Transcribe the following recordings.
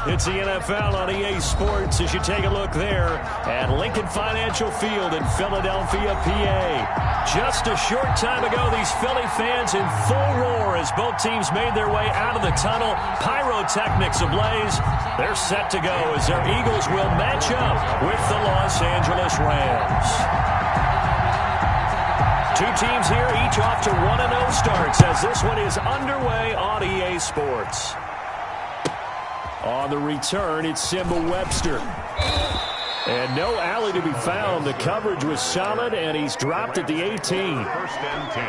It's the NFL on EA Sports as you take a look there at Lincoln Financial Field in Philadelphia, PA. Just a short time ago, these Philly fans in full roar as both teams made their way out of the tunnel. Pyrotechnics ablaze. They're set to go as their Eagles will match up with the Los Angeles Rams. Two teams here, each off to 1-0 starts as this one is underway on EA Sports. On the return, it's Simba Webster. And no alley to be found. The coverage was solid, and he's dropped at the 18. First and 10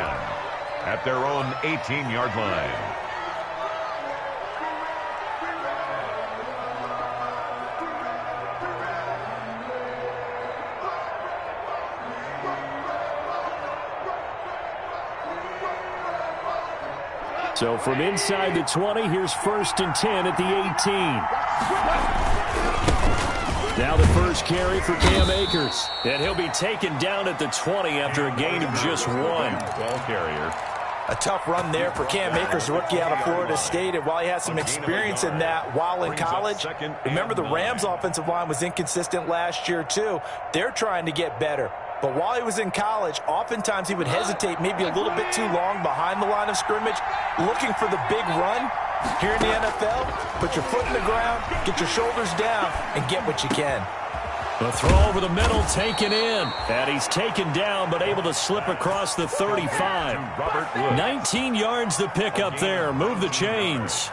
at their own 18-yard line. So from inside the 20, here's first and 10 at the 18. Now the first carry for Cam Akers. And he'll be taken down at the 20 after a gain of just 1. Ball carrier. A tough run there for Cam Akers, rookie out of Florida State. And while he had some experience in that while in college, remember the Rams' offensive line was inconsistent last year too. They're trying to get better. But while he was in college, oftentimes he would hesitate maybe a little bit too long behind the line of scrimmage, looking for the big run. Here in the NFL, put your foot in the ground, get your shoulders down, and get what you can. The throw over the middle taken in. And he's taken down but able to slip across the 35. 19 yards to pick up there. Move the chains.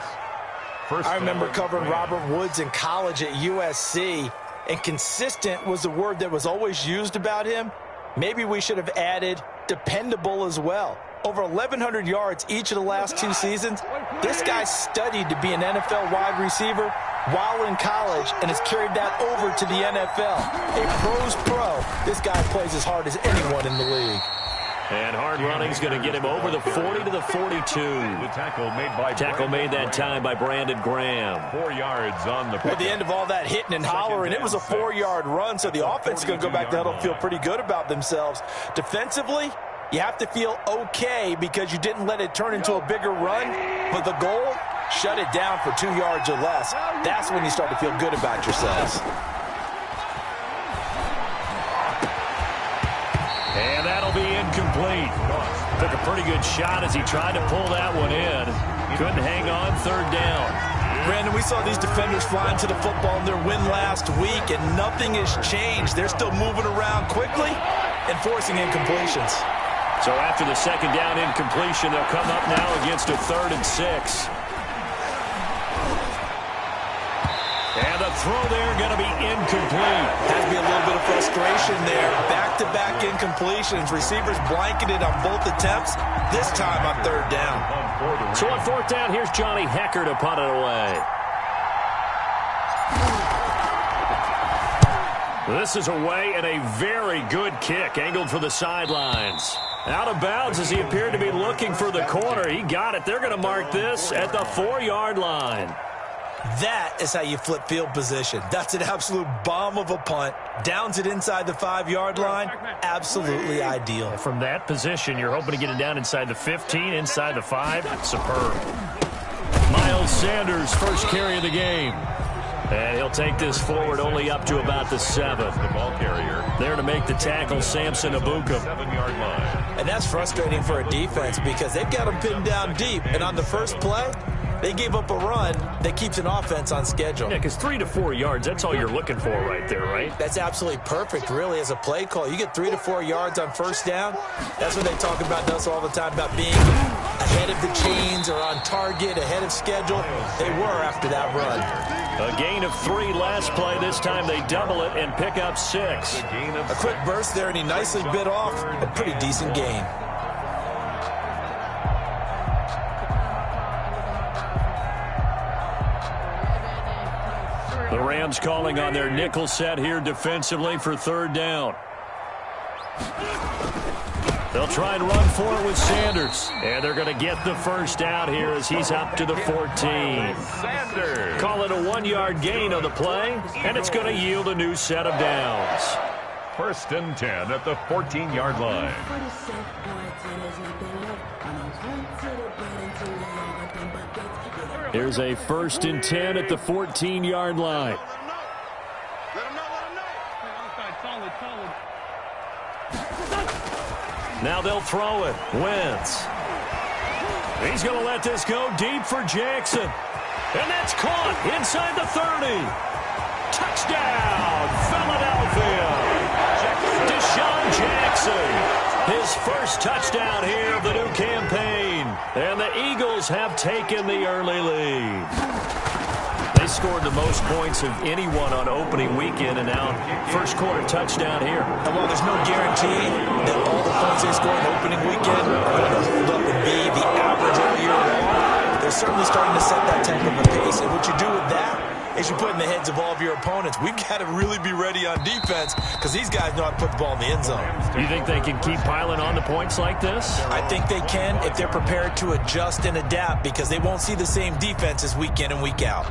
I remember covering Robert Woods in college at USC. And consistent was the word that was always used about him. Maybe we should have added dependable as well. Over 1,100 yards each of the last 2 seasons. This guy studied to be an NFL wide receiver while in college and has carried that over to the NFL. A pro's pro. This guy plays as hard as anyone in the league. And hard running's going to get him over the 40 to the 42. The tackle made that time by Brandon Graham. 4 yards on the pick. At the end of all that hitting and hollering, it was a 4-yard run, so the offense is going to go back to huddle and feel pretty good about themselves. Defensively, you have to feel okay because you didn't let it turn into a bigger run. But the goal, shut it down for 2 yards or less. That's when you start to feel good about yourselves. And that'll be incomplete. Took a pretty good shot as he tried to pull that one in. Couldn't hang on, third down. Brandon, we saw these defenders flying to the football in their win last week, and nothing has changed. They're still moving around quickly and forcing incompletions. So after the second down incompletion, they'll come up now against a 3rd and 6. And the throw there going to be incomplete. Has to be a little bit of frustration there. Back-to-back incompletions. Receivers blanketed on both attempts, this time on 3rd down. So on 4th down, here's Johnny Hecker to punt it away. This is away and a very good kick, angled for the sidelines. Out of bounds as he appeared to be looking for the corner. He got it. They're going to mark this at the 4-yard line. That is how you flip field position. That's an absolute bomb of a punt. Downs it inside the 5-yard line. Absolutely ideal. From that position, you're hoping to get it down inside the 15, inside the 5. Superb. Miles Sanders, first carry of the game. And he'll take this forward only up to about the 7. The ball carrier. There to make the tackle, Samson Abuka. 7-yard line. And that's frustrating for a defense because they've got them pinned down deep. And on the first play, they gave up a run that keeps an offense on schedule. Yeah, because 3 to 4 yards, that's all you're looking for right there, right? That's absolutely perfect, really, as a play call. You get 3 to 4 yards on first down. That's what they talk about to us all the time, about being ahead of the chains or on target, ahead of schedule. They were after that run. A gain of 3 last play. This time they double it and pick up 6. A quick burst there, and he nicely bit off a pretty decent gain. The Rams calling on their nickel set here defensively for 3rd down. They'll try and run for it with Sanders. And they're going to get the first down here as he's up to the 14. Sanders. Call it a 1-yard gain on the play, and it's going to yield a new set of downs. 1st and 10 at the 14-yard line. Here's a 1st and 10 at the 14-yard line. Now they'll throw it. Wentz. He's going to let this go deep for Jackson. And that's caught inside the 30. Touchdown, Philadelphia. Deshaun Jackson. His first touchdown here of the new campaign. And the Eagles have taken the early lead. They scored the most points of anyone on opening weekend, and now first quarter touchdown here. And while there's no guarantee that all the points they scored opening weekend are going to hold up and be the average all year long, they're certainly starting to set that type of a pace. And what you do with that is you put in the heads of all of your opponents, we've got to really be ready on defense because these guys know how to put the ball in the end zone. You think they can keep piling on the points like this? I think they can if they're prepared to adjust and adapt, because they won't see the same defenses week in and week out.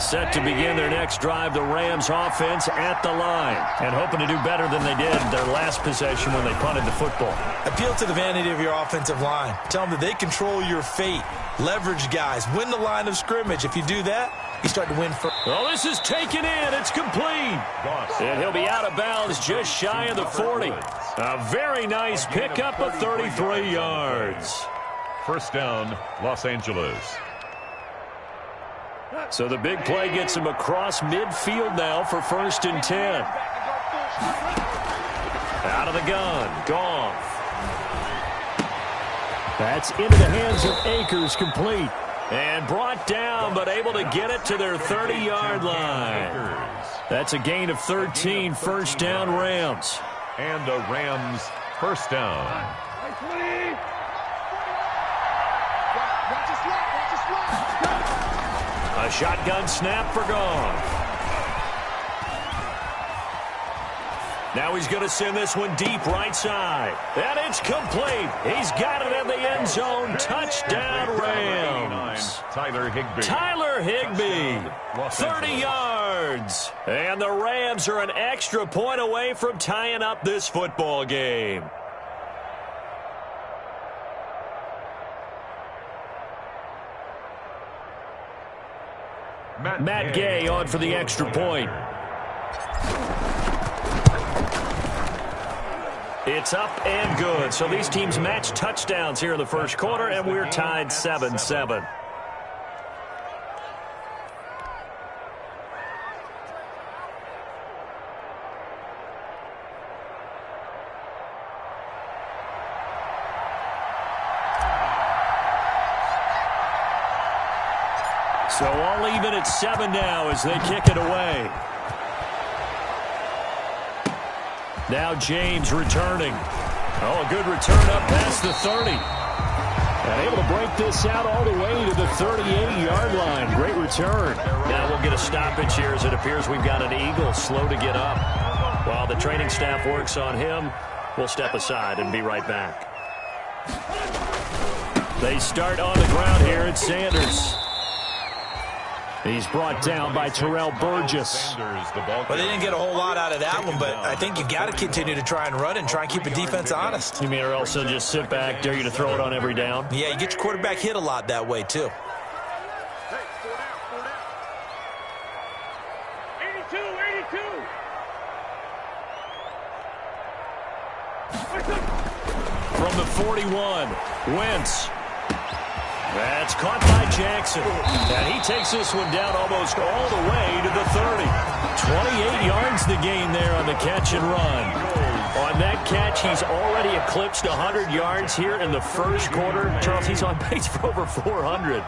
Set to begin their next drive, the Rams offense at the line, and hoping to do better than they did their last possession when they punted the football. Appeal to the vanity of your offensive line. Tell them that they control your fate. Leverage guys. Win the line of scrimmage. If you do that, you start to win first. Well, this is taken in. It's complete. And he'll be out of bounds just shy of the 40. A very nice pickup of 33 yards. First down, Los Angeles. So the big play gets him across midfield now for 1st and 10. Out of the gun. Goff. That's into the hands of Akers, complete. And brought down, but able to get it to their 30-yard line. That's a gain of 13, first down Rams. And a Rams first down. A shotgun snap for Goff. Now he's going to send this one deep right side. And it's complete. He's got it in the end zone. Touchdown Rams. Tyler Higbee. Tyler Higbee. 30 yards. And the Rams are an extra point away from tying up this football game. Matt Gay on for the extra point. It's up and good. So these teams match touchdowns here in the first quarter, and we're tied 7-7. So all even at 7 now as they kick it away. Now James returning. Oh, a good return up past the 30. And able to break this out all the way to the 38-yard line. Great return. Now we'll get a stoppage here as it appears we've got an Eagle slow to get up. While the training staff works on him, we'll step aside and be right back. They start on the ground here at Sanders. He's brought down by Terrell Burgess. Well, they didn't get a whole lot out of that one, but I think you got to continue to try and run and try and keep the defense honest. You mean or else they'll just sit back, dare you to throw it on every down? Yeah, you get your quarterback hit a lot that way, too. From the 41, Wentz. That's caught by Jackson. And he takes this one down almost all the way to the 30. 28 yards the gain there on the catch and run. On that catch, he's already eclipsed 100 yards here in the first quarter. Charles, he's on pace for over 400.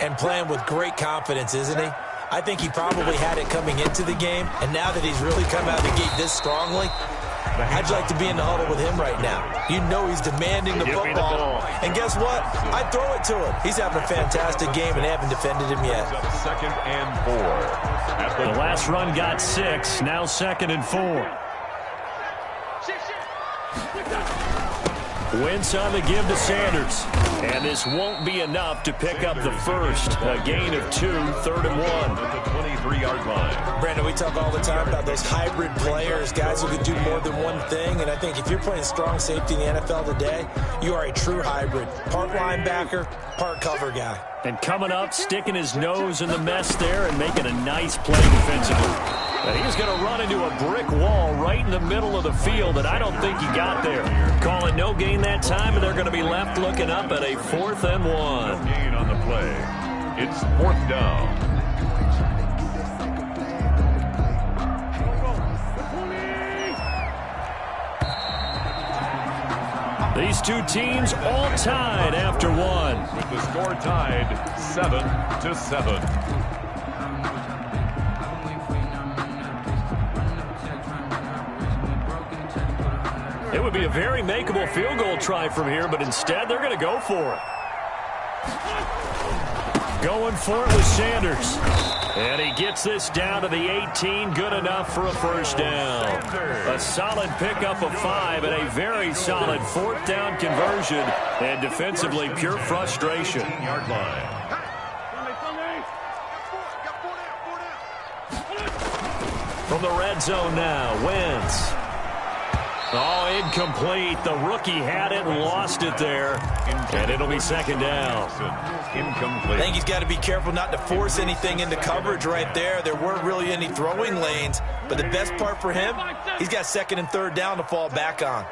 And playing with great confidence, isn't he? I think he probably had it coming into the game, and now that he's really come out of the gate this strongly, I'd like to be in the huddle with him right now. You know he's demanding the football. And guess what? I'd throw it to him. He's having a fantastic game, and they haven't defended him yet. 2nd and 4. The last run got 6. Now 2nd and 4. Wentz on the give to Sanders. And this won't be enough to pick up the first. A gain of 2, 3rd and 1. At the 23-yard line. Brandon, we talk all the time about those hybrid players, guys who can do more than one thing. And I think if you're playing strong safety in the NFL today, you are a true hybrid. Part linebacker, part cover guy. And coming up, sticking his nose in the mess there and making a nice play defensively. And he's going to run into a brick wall right in the middle of the field, and I don't think he got there. Calling no gain that time, and they're going to be left looking up at a 4th and 1. No gain on the play. It's 4th down. These two teams all tied after 1. With the score tied 7-7. It would be a very makeable field goal try from here, but instead they're going to go for it. Going for it with Sanders. And he gets this down to the 18. Good enough for a first down. A solid pickup of 5 and a very solid 4th down conversion. And defensively, pure frustration. 18-yard line. From the red zone now, Wentz. Oh, incomplete. The rookie had it and lost it there. And it'll be 2nd down. Incomplete. I think he's got to be careful not to force anything into coverage right there. There weren't really any throwing lanes. But the best part for him, he's got 2nd and 3rd down to fall back on.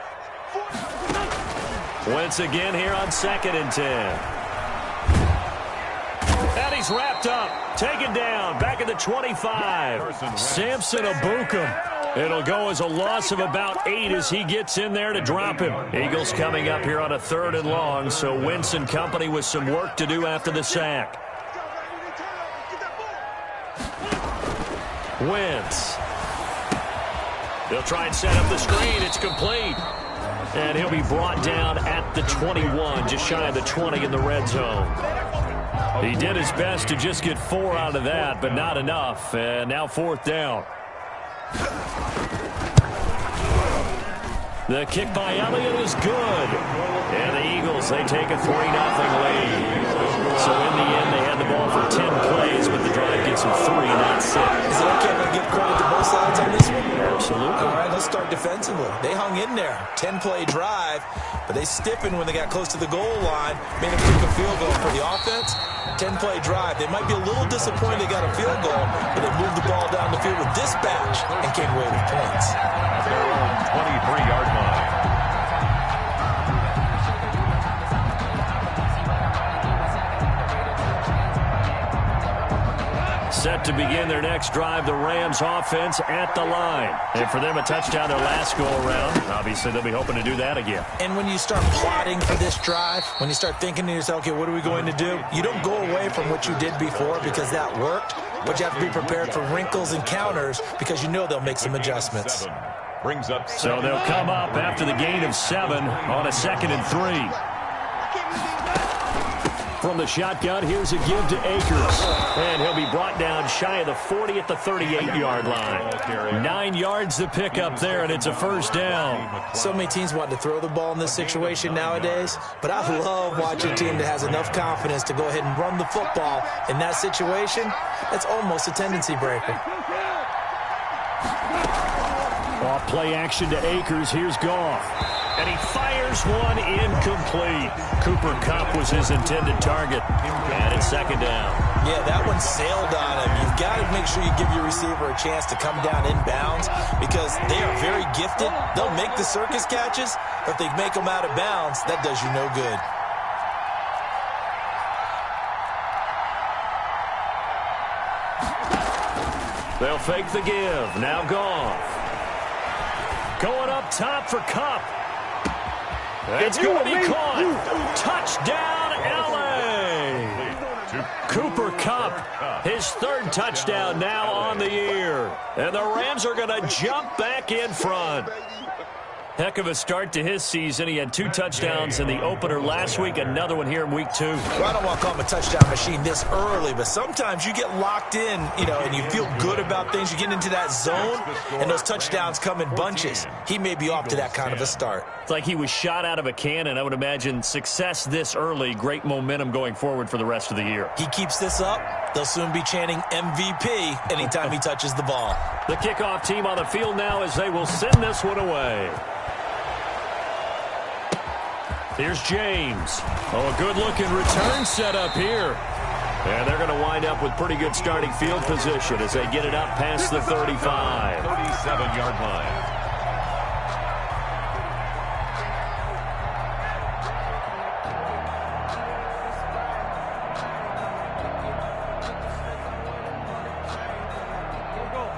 Wentz again here on 2nd and 10. And he's wrapped up. Taken down. Back at the 25. Samson Abukum. It'll go as a loss of about 8 as he gets in there to drop him. Eagles coming up here on a 3rd and long, so Wentz and company with some work to do after the sack. Wentz. They'll try and set up the screen. It's complete. And he'll be brought down at the 21, just shy of the 20 in the red zone. He did his best to just get 4 out of that, but not enough. And now 4th down. The kick by Elliott is good. And the Eagles, they take a 3-0 lead. So in the end, they had the ball for 10 plays, but the drive gets them 3, not 6. Is it okay if I give credit to both sides on this one? Absolutely. All right, let's start defensively. They hung in there. 10-play drive, but they stiffened when they got close to the goal line, made them kick a field goal for the offense. 10-play drive. They might be a little disappointed they got a field goal, but they moved the ball down the field with dispatch and came away with points. At their own 23-yard line. Set to begin their next drive, the Rams offense at the line. And for them, a touchdown their last go-around. Obviously, they'll be hoping to do that again. And when you start plotting for this drive, when you start thinking to yourself, okay, what are we going to do? You don't go away from what you did before because that worked, but you have to be prepared for wrinkles and counters because you know they'll make some adjustments. Brings up So they'll come up after the gain of 7 on a 2nd and 3. From the shotgun, here's a give to Akers. And he'll be brought down shy of the 40 at the 38-yard line. 9 yards to pick up there, and it's a first down. So many teams want to throw the ball in this situation nowadays, but I love watching a team that has enough confidence to go ahead and run the football in that situation. That's almost a tendency breaker. Off play action to Akers. Here's Goff. And he fires one incomplete. Cooper Kupp was his intended target. And it's 2nd down. Yeah, that one sailed on him. You've got to make sure you give your receiver a chance to come down inbounds because they are very gifted. They'll make the circus catches, but if they make them out of bounds, that does you no good. They'll fake the give. Now Goff. Going up top for Kupp. It's going to be caught. Touchdown, L.A. Cooper Kupp, his 3rd touchdown now on the year. And the Rams are going to jump back in front. Heck of a start to his season. He had 2 touchdowns in the opener last week, another one here in week 2. Well, I don't want to call him a touchdown machine this early, but sometimes you get locked in, and you feel good about things. You get into that zone, and those touchdowns come in bunches. He may be off to that kind of a start. It's like he was shot out of a cannon. I would imagine success this early, great momentum going forward for the rest of the year. He keeps this up, they'll soon be chanting MVP anytime he touches the ball. The kickoff team on the field now as they will send this one away. Here's James. Oh, a good-looking return set up here. And they're going to wind up with pretty good starting field position as they get it up past the 35. 37-yard line.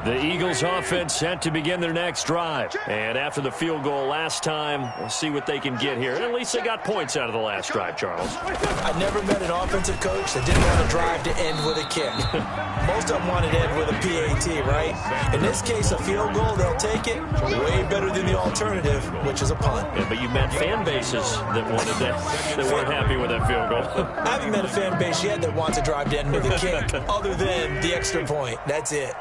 The Eagles offense set to begin their next drive. And after the field goal last time, we'll see what they can get here. And at least they got points out of the last drive, Charles. I never met an offensive coach that didn't want a drive to end with a kick. Most of them wanted to end with a PAT, right? In this case, a field goal, they'll take it. Way better than the alternative, which is a punt. Yeah, but you met fan bases that wanted that weren't happy with that field goal. I haven't met a fan base yet that wants a drive to end with a kick, other than the extra point. That's it.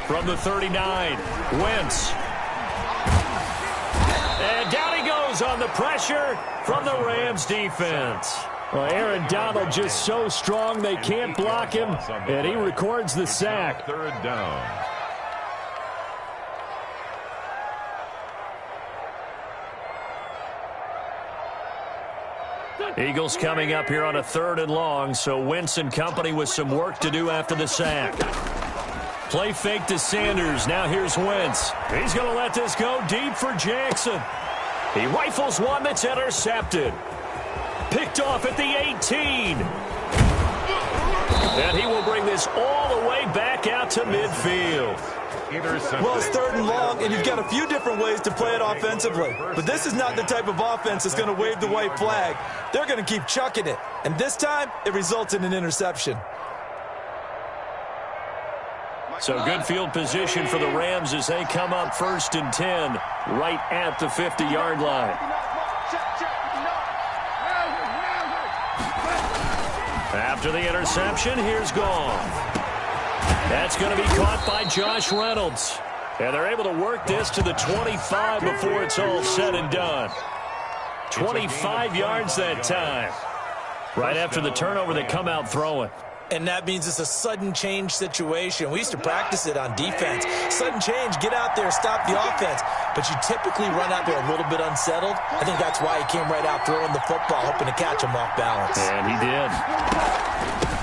From the 39, Wentz. And down he goes on the pressure from the Rams defense. Well, Aaron Donald just so strong they can't block him, and he records the sack. 3rd down. Eagles coming up here on a 3rd and long, so Wentz and company with some work to do after the sack. Play fake to Sanders. Now here's Wentz. He's going to let this go deep for Jackson. He rifles one that's intercepted. Picked off at the 18. And he will bring this all the way back out to midfield. Well, it's 3rd and long, and you've got a few different ways to play it offensively. But this is not the type of offense that's going to wave the white flag. They're going to keep chucking it. And this time, it results in an interception. So good field position for the Rams as they come up 1st and 10 right at the 50-yard line. After the interception, here's Goff. That's going to be caught by Josh Reynolds. And they're able to work this to the 25 before it's all said and done. 25 yards that time. Right after the turnover, they come out throwing. And that means it's a sudden change situation. We used to practice it on defense. Sudden change, get out there, stop the offense. But you typically run out there a little bit unsettled. I think that's why he came right out throwing the football, hoping to catch him off balance. And he did.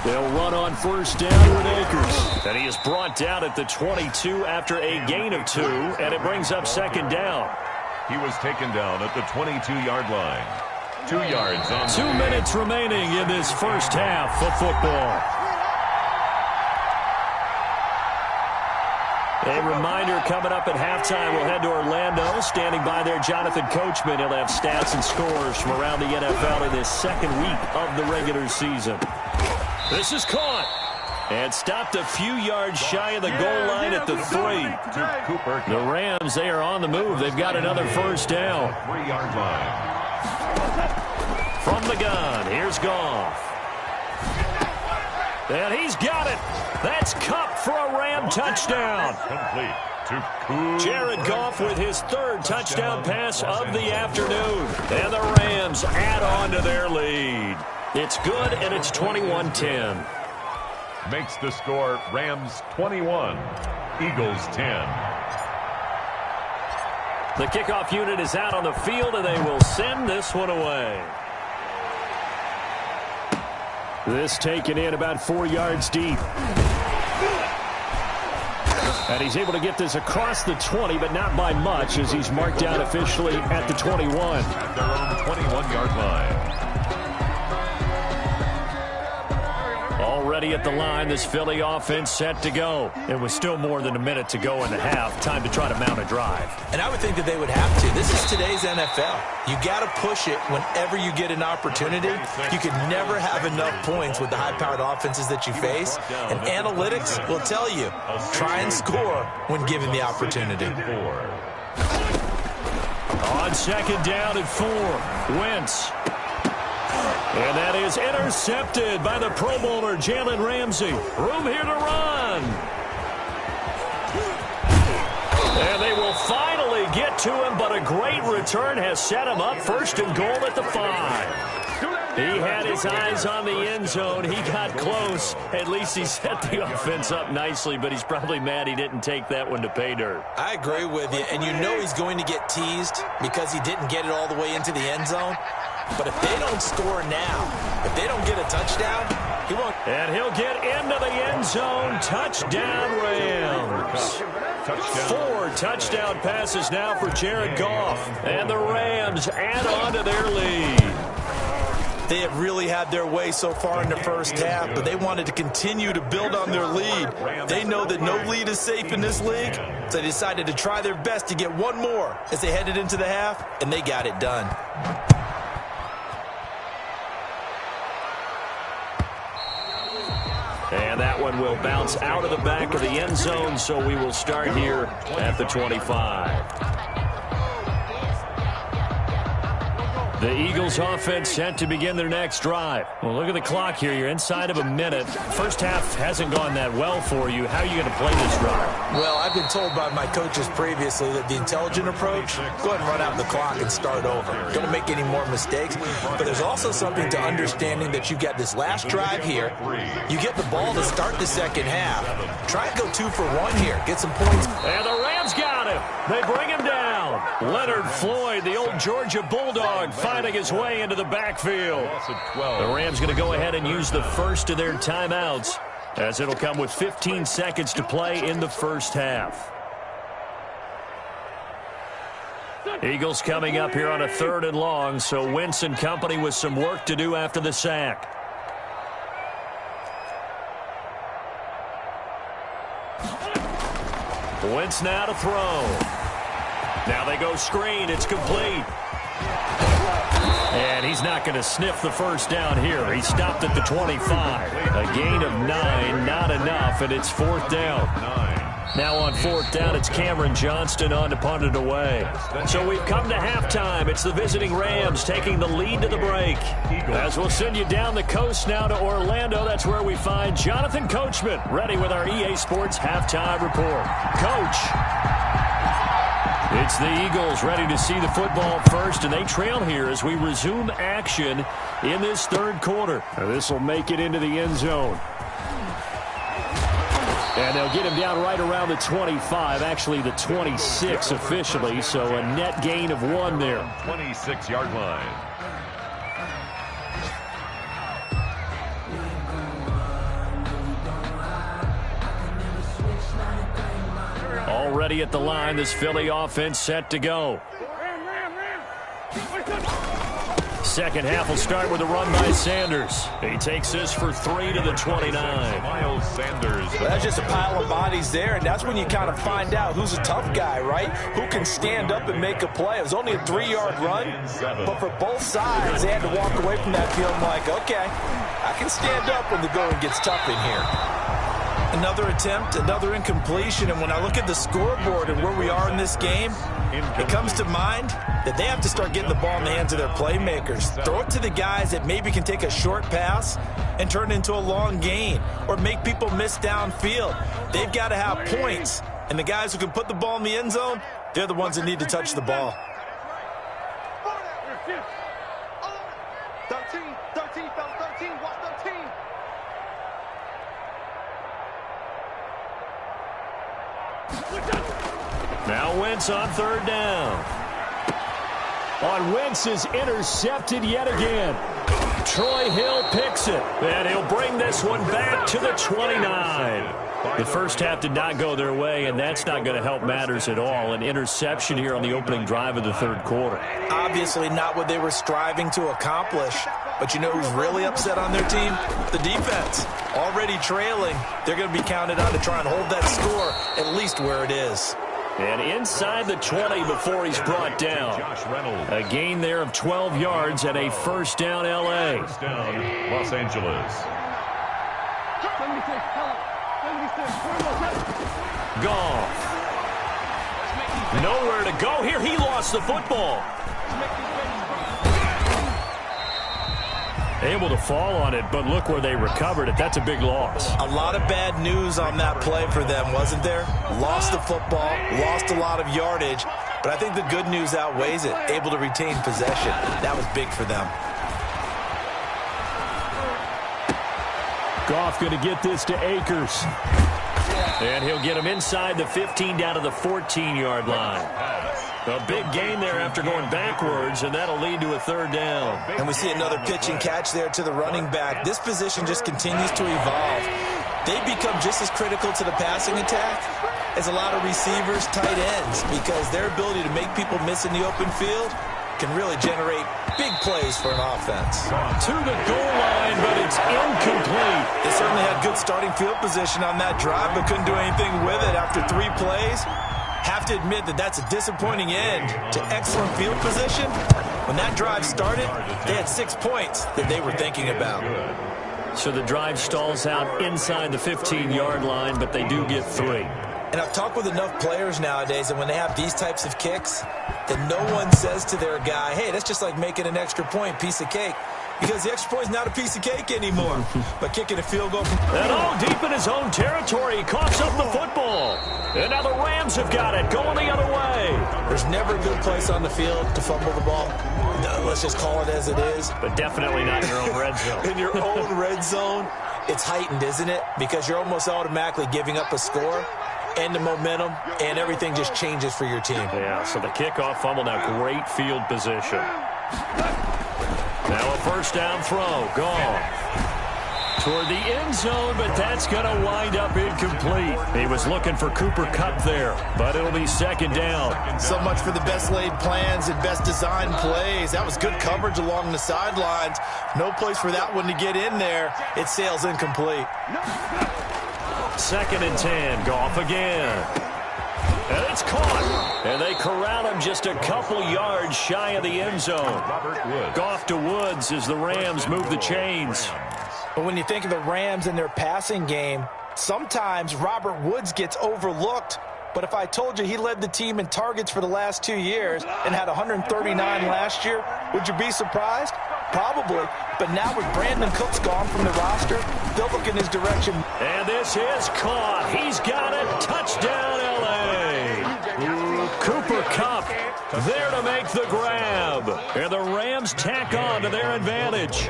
They'll run on 1st down with Akers. And he is brought down at the 22 after a gain of 2, and it brings up 2nd down. He was taken down at the 22-yard line. 2 yards on 2 minutes remaining in this first half of football. A reminder coming up at halftime, we'll head to Orlando. Standing by there, Jonathan Coachman. He'll have stats and scores from around the NFL in this 2nd week of the regular season. This is caught and stopped a few yards shy of the goal line at the 3. The Rams, they are on the move. They've got another 1st down. 3-yard line. From the gun, here's Goff. And he's got it. That's Kupp for a Ram touchdown. Complete to Jared Goff with his 3rd touchdown pass of the afternoon. And the Rams add on to their lead. It's good, and it's 21-10. Makes the score Rams 21, Eagles 10. The kickoff unit is out on the field, and they will send this one away. This taken in about 4 yards deep. And he's able to get this across the 20, but not by much, as he's marked out officially at the 21. At their own 21-yard line. Already at the line, this Philly offense set to go. It was still more than a minute to go in the half. Time to try to mount a drive. And I would think that they would have to. This is today's NFL. You got to push it whenever you get an opportunity. You can never have enough points with the high-powered offenses that you face. And analytics will tell you, try and score when given the opportunity. On second down at 4, Wentz. And that is intercepted by the Pro Bowler, Jalen Ramsey. Room here to run. And they will finally get to him, but a great return has set him up. First and goal at the 5. He had his eyes on the end zone. He got close. At least he set the offense up nicely, but he's probably mad he didn't take that one to pay dirt. I agree with you, and you know he's going to get teased because he didn't get it all the way into the end zone. But if they don't score now, if they don't get a touchdown, he won't. And he'll get into the end zone. Touchdown, Rams. 4 touchdown passes now for Jared Goff. And the Rams add on to their lead. They have really had their way so far in the first half, but they wanted to continue to build on their lead. They know that no lead is safe in this league, so they decided to try their best to get one more as they headed into the half, and they got it done. And that one will bounce out of the back of the end zone, so we will start here at the 25. The Eagles offense set to begin their next drive. Well, look at the clock here. You're inside of a minute. First half hasn't gone that well for you. How are you going to play this drive? Well, I've been told by my coaches previously that the intelligent approach, go ahead and run out the clock and start over. Don't make any more mistakes. But there's also something to understanding that you've got this last drive here. You get the ball to start the second half. Try and go 2 for 1 here. Get some points. And the Rams got him. They bring him down. Leonard Floyd, the old Georgia Bulldog, finding his way into the backfield. The Rams going to go ahead and use the first of their timeouts, as it'll come with 15 seconds to play in the first half. Eagles coming up here on a 3rd and long, so Wentz and company with some work to do after the sack. Wentz now to throw. Now they go screen. It's complete. And he's not going to sniff the first down here. He stopped at the 25. A gain of 9, not enough, and it's 4th down. Now on 4th down, it's Cameron Johnston on to punt it away. So we've come to halftime. It's the visiting Rams taking the lead to the break. As we'll send you down the coast now to Orlando, that's where we find Jonathan Coachman, ready with our EA Sports Halftime Report. Coach. It's the Eagles ready to see the football first, and they trail here as we resume action in this 3rd quarter. This will make it into the end zone. And they'll get him down right around the 25, actually the 26 officially, so a net gain of 1 there. 26-yard line. Already at the line, this Philly offense set to go. Second half will start with a run by Sanders. He takes this for 3 to the 29. Miles Sanders. Well, that's just a pile of bodies there, and that's when you kind of find out who's a tough guy, right? Who can stand up and make a play. It was only a 3-yard run, but for both sides, they had to walk away from that feeling like, okay, I can stand up when the going gets tough in here. Another attempt, another incompletion, and when I look at the scoreboard and where we are in this game, it comes to mind that they have to start getting the ball in the hands of their playmakers. Throw it to the guys that maybe can take a short pass and turn it into a long gain or make people miss downfield. They've got to have points, and the guys who can put the ball in the end zone, they're the ones that need to touch the ball. 13, watch 13. Now Wentz on 3rd down. On Wentz is intercepted yet again. Troy Hill picks it, and he'll bring this one back to the 29. The first half did not go their way, and that's not going to help matters at all. An interception here on the opening drive of the third quarter. Obviously not what they were striving to accomplish. But you know who's really upset on their team? The defense. Already trailing. They're going to be counted on to try and hold that score at least where it is. And inside the 20 before he's brought down. A gain there of 12 yards and a first down L.A. First down, Los Angeles. Goff. Nowhere to go here. He lost the football. Able to fall on it, but look where they recovered it. That's a big loss. A lot of bad news on that play for them, wasn't there? Lost the football, lost a lot of yardage, but I think the good news outweighs it. Able to retain possession. That was big for them. Goff going to get this to Akers. And he'll get him inside the 15 down to the 14-yard line. A big gain there after going backwards, and that'll lead to a third down. And we see another pitch and catch there to the running back. This position just continues to evolve. They become just as critical to the passing attack as a lot of receivers, tight ends, because their ability to make people miss in the open field can really generate big plays for an offense. To the goal line, but it's incomplete. They certainly had good starting field position on that drive, but couldn't do anything with it after 3 plays. Have to admit that that's a disappointing end to excellent field position. When that drive started, they had 6 points that they were thinking about. So the drive stalls out inside the 15-yard line, but they do get 3. And I've talked with enough players nowadays, and when they have these types of kicks, that no one says to their guy, hey, that's just like making an extra point, piece of cake. Because the extra point is not a piece of cake anymore. But kicking a field goal. And all deep in his own territory, he coughs up the football. And now the Rams have got it, going the other way. There's never a good place on the field to fumble the ball. Let's just call it as it is. But definitely not in your own red zone. In your own red zone, it's heightened, isn't it? Because you're almost automatically giving up a score and the momentum, and everything just changes for your team. Yeah, so the kickoff fumble, now great field position. Now a first down throw. Goff toward the end zone, but that's going to wind up incomplete. He was looking for Cooper Kupp there, but it'll be second down. So much for the best laid plans and best designed plays. That was good coverage along the sidelines. No place for that one to get in there. It sails incomplete. Second and 10. Goff again. And it's caught. And they corral him just a couple yards shy of the end zone. Goff to Woods as the Rams move the chains. But when you think of the Rams and their passing game, sometimes Robert Woods gets overlooked. But if I told you he led the team in targets for the last 2 years and had 139 last year, would you be surprised? Probably. But now with Brandon Cooks gone from the roster, they'll look in his direction. And this is caught. He's got it. Touchdown, L.A. Cooper Kupp there to make the grab. And the Rams tack on to their advantage.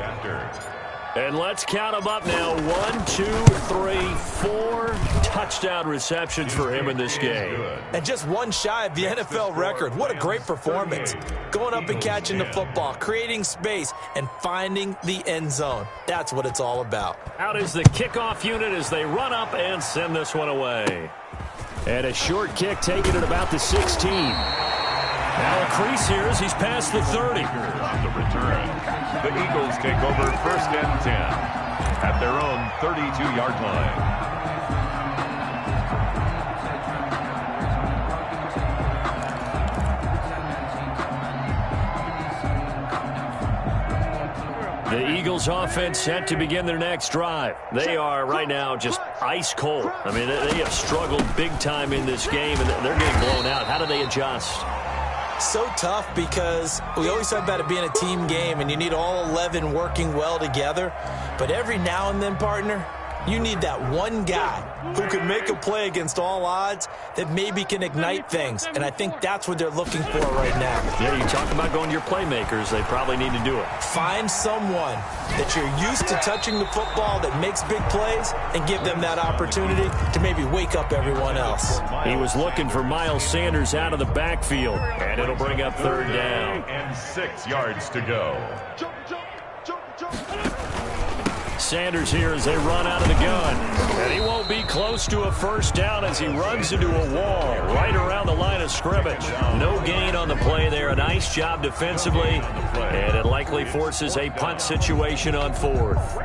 And let's count them up now. 1, 2, 3, 4 touchdown receptions for him in this game. And just one shy of the NFL record. What a great performance. Going up and catching the football, creating space, and finding the end zone. That's what it's all about. Out is the kickoff unit as they run up and send this one away. And a short kick taken at about the 16. Now a crease here as he's past the 30. On the return, the Eagles take over first and 10 at their own 32-yard line. The Eagles offense set to begin their next drive. They are right now just ice cold. I mean, they have struggled big time in this game, and they're getting blown out. How do they adjust? So tough because we always talk about it being a team game, and you need all 11 working well together. But every now and then, partner, you need that one guy who can make a play against all odds that maybe can ignite things. And I think that's what they're looking for right now. Yeah, you talk about going to your playmakers. They probably need to do it. Find someone that you're used to touching the football that makes big plays and give them that opportunity to maybe wake up everyone else. He was looking for Miles Sanders out of the backfield, and it'll bring up third down. And 6 yards to go. Sanders here as they run out of the gun. And he won't be close to a first down as he runs into a wall right around the line of scrimmage. No gain on the play there. A nice job defensively. And it likely forces a punt situation on fourth.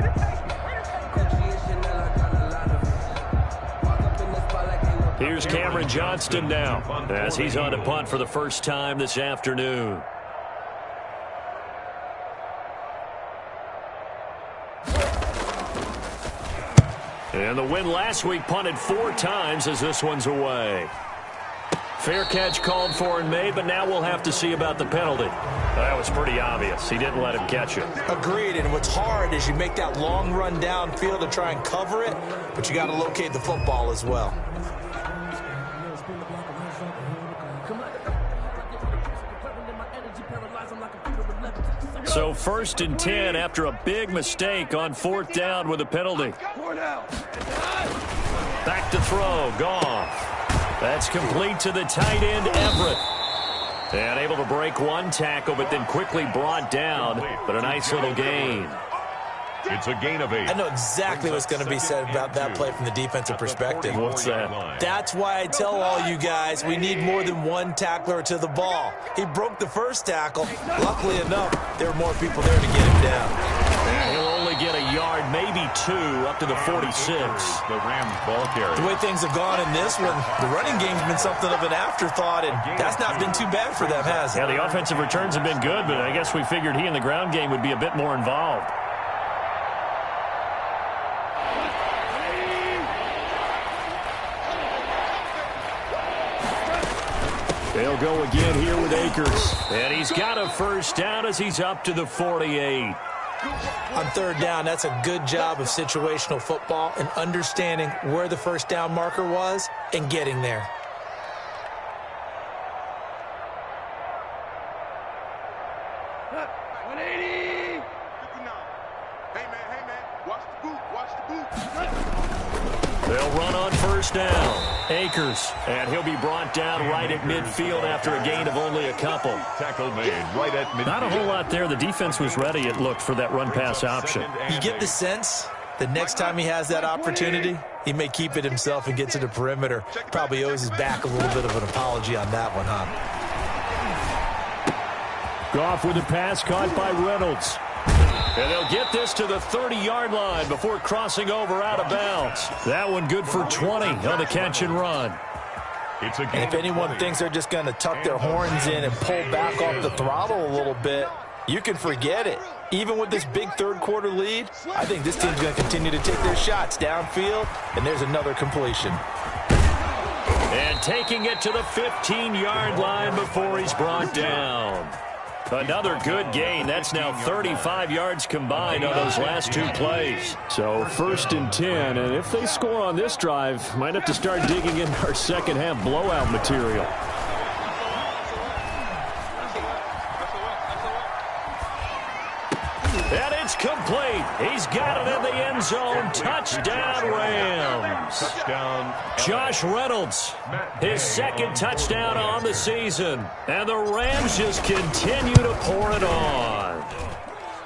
Here's Cameron Johnston now as he's on to punt for the first time this afternoon. And the win last week punted 4 times as this one's away. Fair catch called for and made, but now we'll have to see about the penalty. That was pretty obvious. He didn't let him catch it. Agreed, and what's hard is you make that long run downfield to try and cover it, but you got to locate the football as well. So 1st and 10 after a big mistake on 4th down with a penalty. Back to throw, Goff. That's complete to the tight end, Everett. And able to break one tackle, but then quickly brought down, but a nice little gain. It's a gain of 8. I know exactly what's going to be said about that play from the defensive perspective. What's that? That's why I tell all you guys we need more than one tackler to the ball. He broke the first tackle. Luckily enough, there were more people there to get him down. And he'll only get a yard, maybe 2, up to the 46. The Rams ball carrier. The way things have gone in this one, the running game's been something of an afterthought, and that's not been too bad for them, has it? Yeah, the offensive returns have been good, but I guess we figured he in the ground game would be a bit more involved. They'll go again here with Akers. And he's got a first down as he's up to the 48. On 3rd down, that's a good job of situational football and understanding where the first down marker was and getting there. They'll run on 1st down. Akers, and he'll be brought down right at midfield after a gain of only a couple. Tackle made right at midfield. Not a whole lot there. The defense was ready, it looked, for that run-pass option. You get the sense the next time he has that opportunity, he may keep it himself and get to the perimeter. Probably owes his back a little bit of an apology on that one, huh? Goff with a pass caught by Reynolds. And they'll get this to the 30-yard line before crossing over out of bounds. That one good for 20 on the catch and run. And if anyone thinks they're just going to tuck their horns in and pull back off the throttle a little bit, you can forget it. Even with this big 3rd quarter lead, I think this team's going to continue to take their shots downfield, and there's another completion. And taking it to the 15-yard line before he's brought down. Another good gain. That's now 35 yards combined on those last 2 plays. So 1st and 10, and if they score on this drive, might have to start digging in our second half blowout material. And it's complete. He's got it in the end zone. Touchdown, Rams. Touchdown. Josh Reynolds, his 2nd touchdown on the season. And the Rams just continue to pour it on.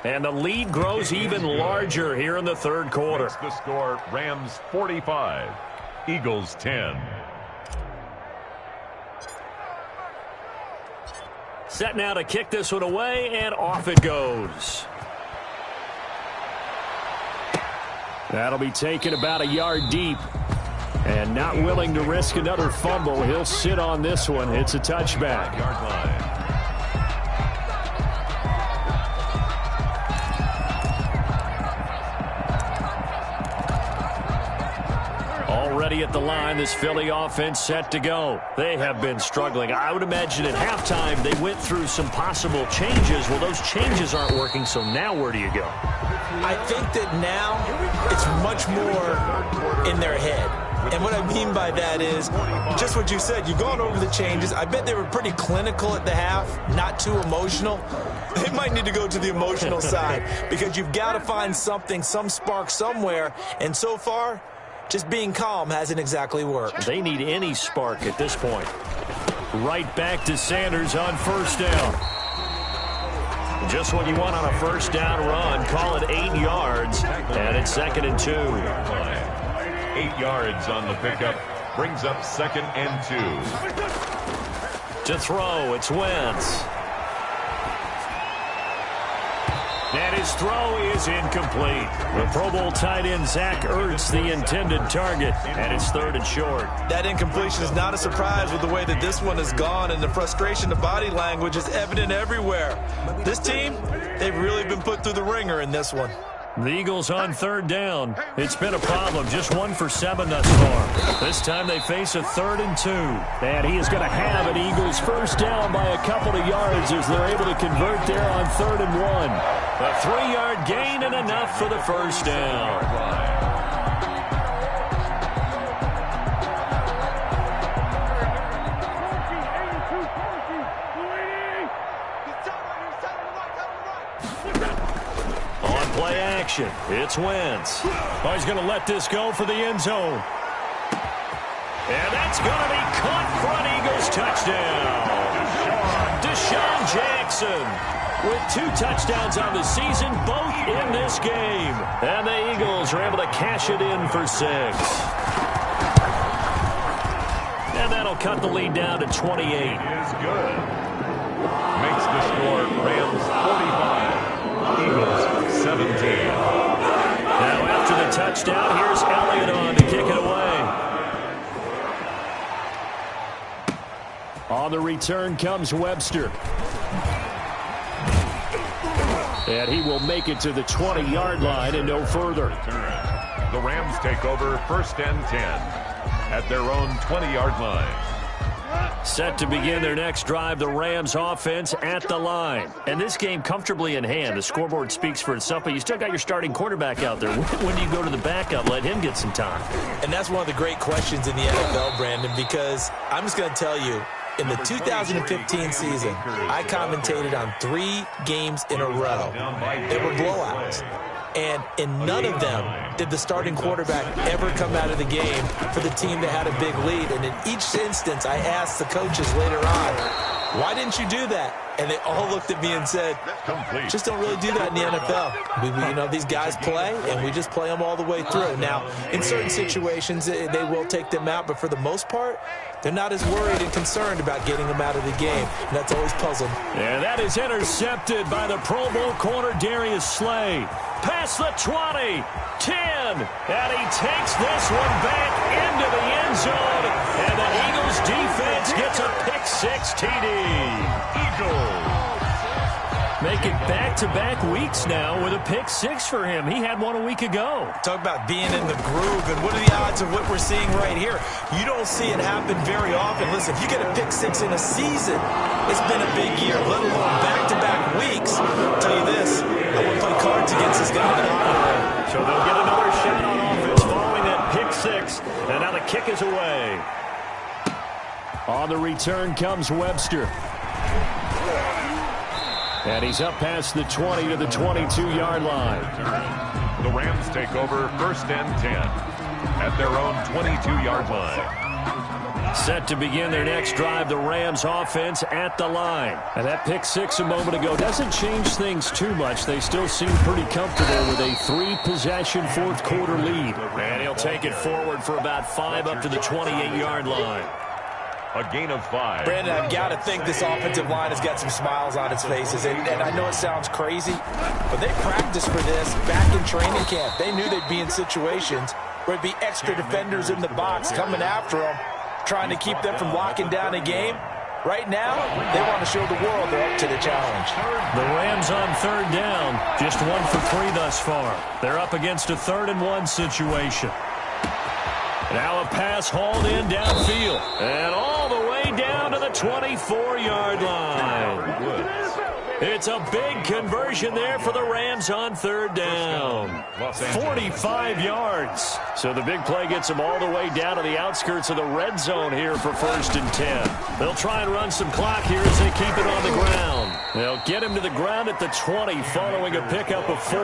And the lead grows even larger here in the 3rd quarter. That's the score, Rams 45, Eagles 10. Set now to kick this one away, and off it goes. That'll be taken about a yard deep. And not willing to risk another fumble, he'll sit on this one. It's a touchback. Yard line. Already at the line, this Philly offense set to go. They have been struggling. I would imagine at halftime they went through some possible changes. Well, those changes aren't working, so now where do you go? I think that now it's much more in their head. And what I mean by that is just what you said. You've gone over the changes. I bet they were pretty clinical at the half, not too emotional. They might need to go to the emotional side because you've got to find something, some spark somewhere. And so far, just being calm hasn't exactly worked. They need any spark at this point. Right back to Sanders on 1st down. Just what you want on a first down run. Call it 8 yards, and it's 2nd and 2. 8 yards on the pickup. Brings up 2nd and 2. To throw, it's Wentz. And his throw is incomplete. The Pro Bowl tight end Zach Ertz, the intended target, and it's 3rd and short. That incompletion is not a surprise with the way that this one has gone, and the frustration of body language is evident everywhere. This team, they've really been put through the ringer in this one. The Eagles on 3rd down. It's been a problem. Just 1 for 7 thus far. This time they face a 3rd and 2. And he is going to have an Eagles first down by a couple of yards as they're able to convert there on 3rd and 1. A 3-yard gain and enough for the first down. Play action. It's Wentz. Oh, he's going to let this go for the end zone. And that's going to be caught for an Eagles touchdown. Deshaun Jackson with 2 touchdowns on the season, both in this game. And the Eagles are able to cash it in for 6. And that'll cut the lead down to 28. Is good. Makes the score Rams 45. Eagles 17. Now after the touchdown, here's Elliott on to kick it away. On the return comes Webster. And he will make it to the 20-yard line and no further. The Rams take over 1st and 10 at their own 20-yard line. Set to begin their next drive, the Rams offense at the line. And this game comfortably in hand. The scoreboard speaks for itself, but you still got your starting quarterback out there. When do you go to the backup, let him get some time? And that's one of the great questions in the NFL, Brandon, because I'm just going to tell you, in the 2015 season, I commentated on 3 games in a row. They were blowouts. And in none of them did the starting quarterback ever come out of the game for the team that had a big lead. And in each instance, I asked the coaches later on, why didn't you do that? And they all looked at me and said, just don't really do that in the NFL. You know, these guys play, and we just play them all the way through. Now, in certain situations, they will take them out, but for the most part, they're not as worried and concerned about getting them out of the game. And that's always puzzled. And that is intercepted by the Pro Bowl corner, Darius Slay. Past the 20, 10, and he takes this one back into the end zone. And the Eagles defense gets a pick-6 TD. Eagles make it back-to-back weeks now with a pick-6 for him. He had one a week ago. Talk about being in the groove, and what are the odds of what we're seeing right here? You don't see it happen very often. Listen, if you get a pick-6 in a season, it's been a big year, let alone back-to-back weeks. I'll tell you this, I wouldn't play cards against this guy. So they'll get another shot on offense following that pick-6, and now the kick is away. On the return comes Webster. And he's up past the 20 to the 22-yard line. The Rams take over 1st and 10 at their own 22-yard line. Set to begin their next drive, the Rams offense at the line. And that pick-6 a moment ago doesn't change things too much. They still seem pretty comfortable with a 3-possession fourth-quarter lead. And he'll take it forward for about 5 up to the 28-yard line. A gain of 5. Brandon, I've got to think this offensive line has got some smiles on its faces. And I know it sounds crazy, but they practiced for this back in training camp. They knew they'd be in situations where it'd be extra defenders in the box coming after them, trying to keep them from locking down a game. Right now, they want to show the world they're up to the challenge. The Rams on 3rd down, just 1 for 3 thus far. They're up against a 3rd and 1 situation. Now a pass hauled in downfield. And all the way down to the 24-yard line. It's a big conversion there for the Rams on 3rd down. 45 yards. So the big play gets them all the way down to the outskirts of the red zone here for 1st and 10. They'll try and run some clock here as they keep it on the ground. They'll get him to the ground at the 20 following a pickup of 4.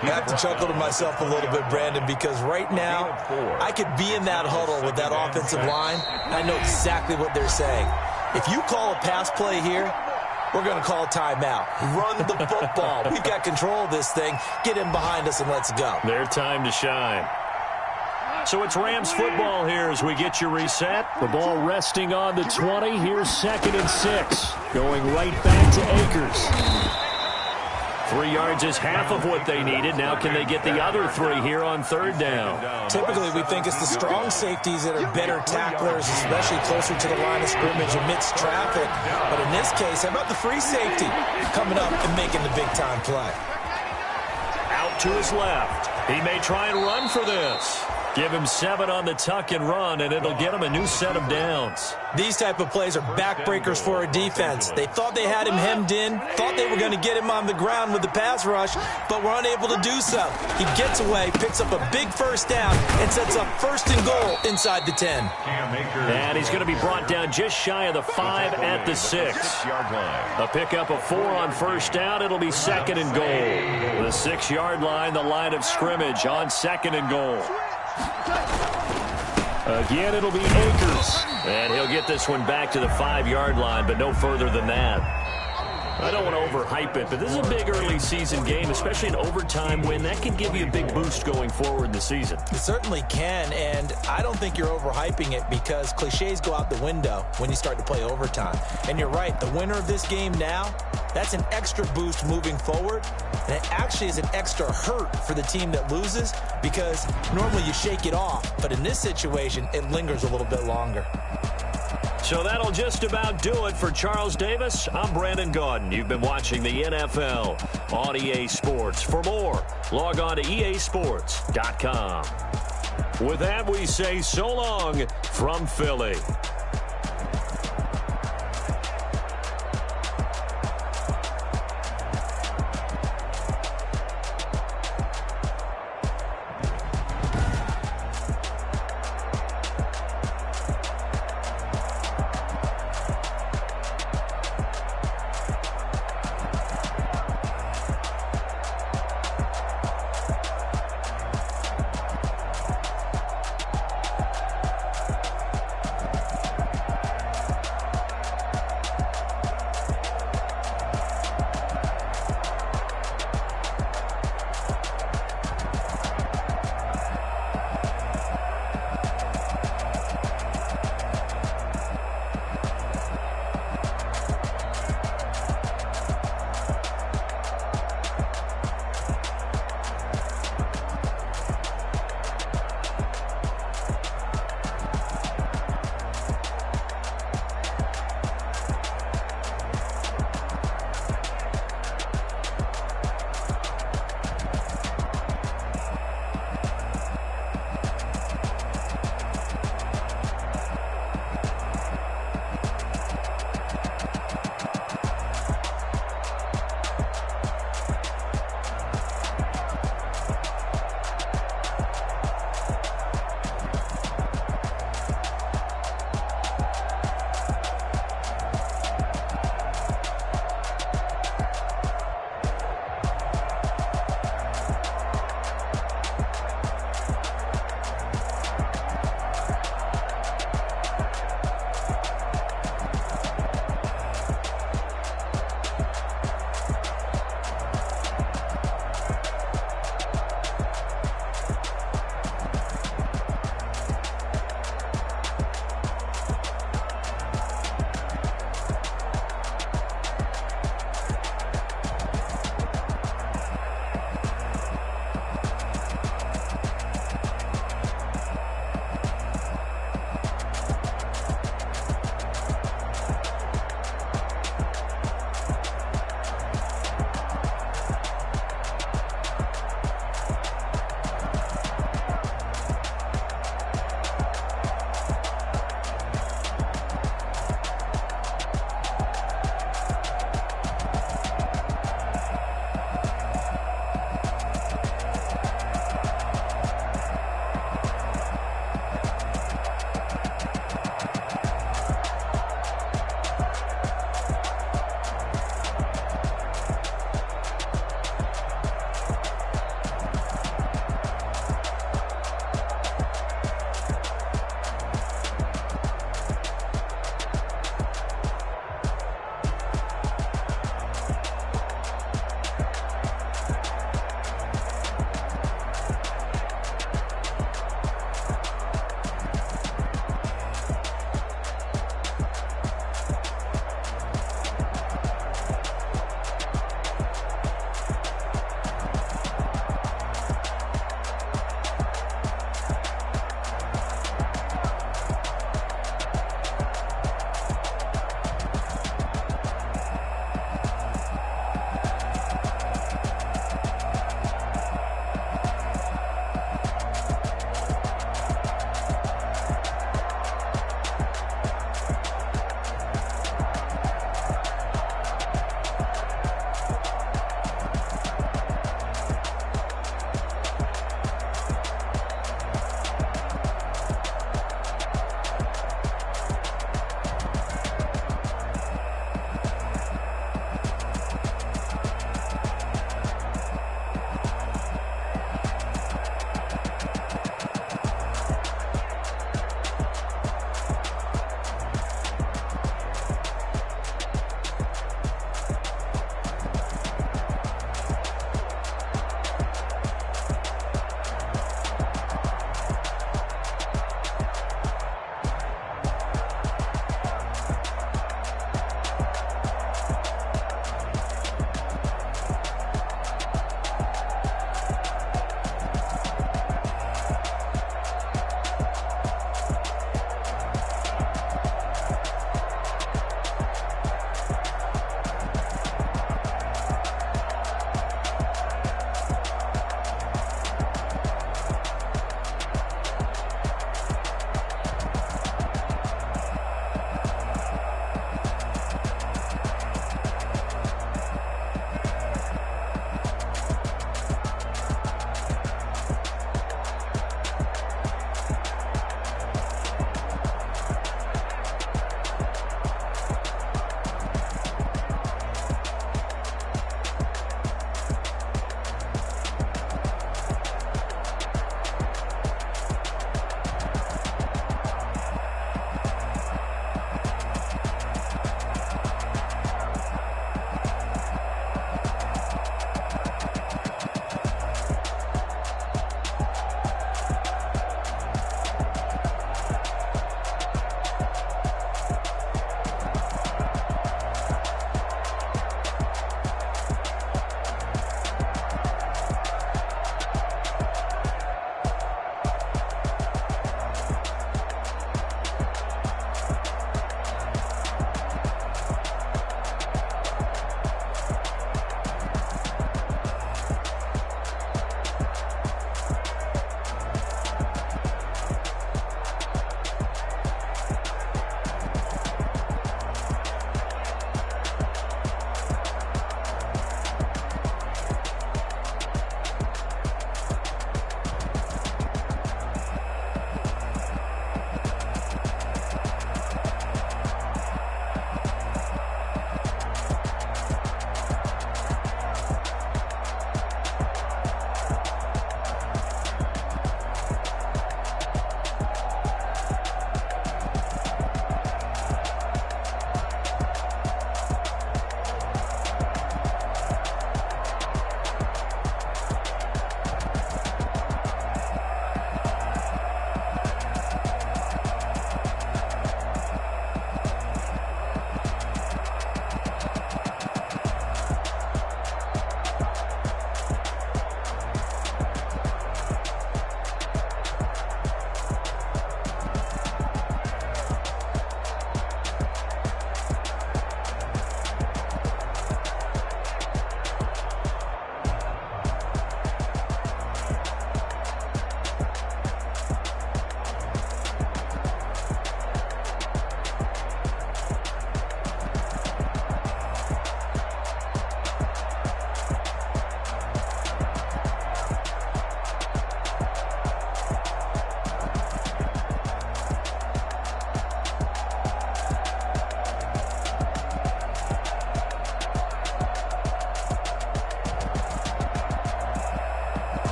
I have to chuckle to myself a little bit, Brandon, because right now I could be in that huddle with that offensive line. I know exactly what they're saying. If you call a pass play here, we're going to call a timeout. Run the football. We've got control of this thing. Get him behind us and let's go. Their time to shine. So it's Rams football here as we get you reset. The ball resting on the 20. Here's 2nd and 6. Going right back to Akers. 3 yards is half of what they needed. Now can they get the other 3 here on 3rd down? Typically, we think it's the strong safeties that are better tacklers, especially closer to the line of scrimmage amidst traffic. But in this case, how about the free safety coming up and making the big-time play? Out to his left. He may try and run for this. Give him 7 on the tuck and run, and it'll get him a new set of downs. These type of plays are backbreakers for a defense. They thought they had him hemmed in, thought they were going to get him on the ground with the pass rush, but were unable to do so. He gets away, picks up a big 1st down, and sets up 1st and goal inside the 10. And he's going to be brought down just shy of the 5 at the 6. A pickup of 4 on 1st down. It'll be 2nd and goal. The 6-yard line, the line of scrimmage on 2nd and goal. Again, it'll be Akers. And he'll get this one back to the 5-yard line, but no further than that. I don't want to overhype it, but this is a big early season game, especially an overtime win. That can give you a big boost going forward in the season. It certainly can, and I don't think you're overhyping it because cliches go out the window when you start to play overtime. And you're right, the winner of this game now, that's an extra boost moving forward, and it actually is an extra hurt for the team that loses because normally you shake it off, but in this situation, it lingers a little bit longer. So that'll just about do it for Charles Davis. I'm Brandon Gaudin. You've been watching the NFL on EA Sports. For more, log on to easports.com. With that, we say so long from Philly.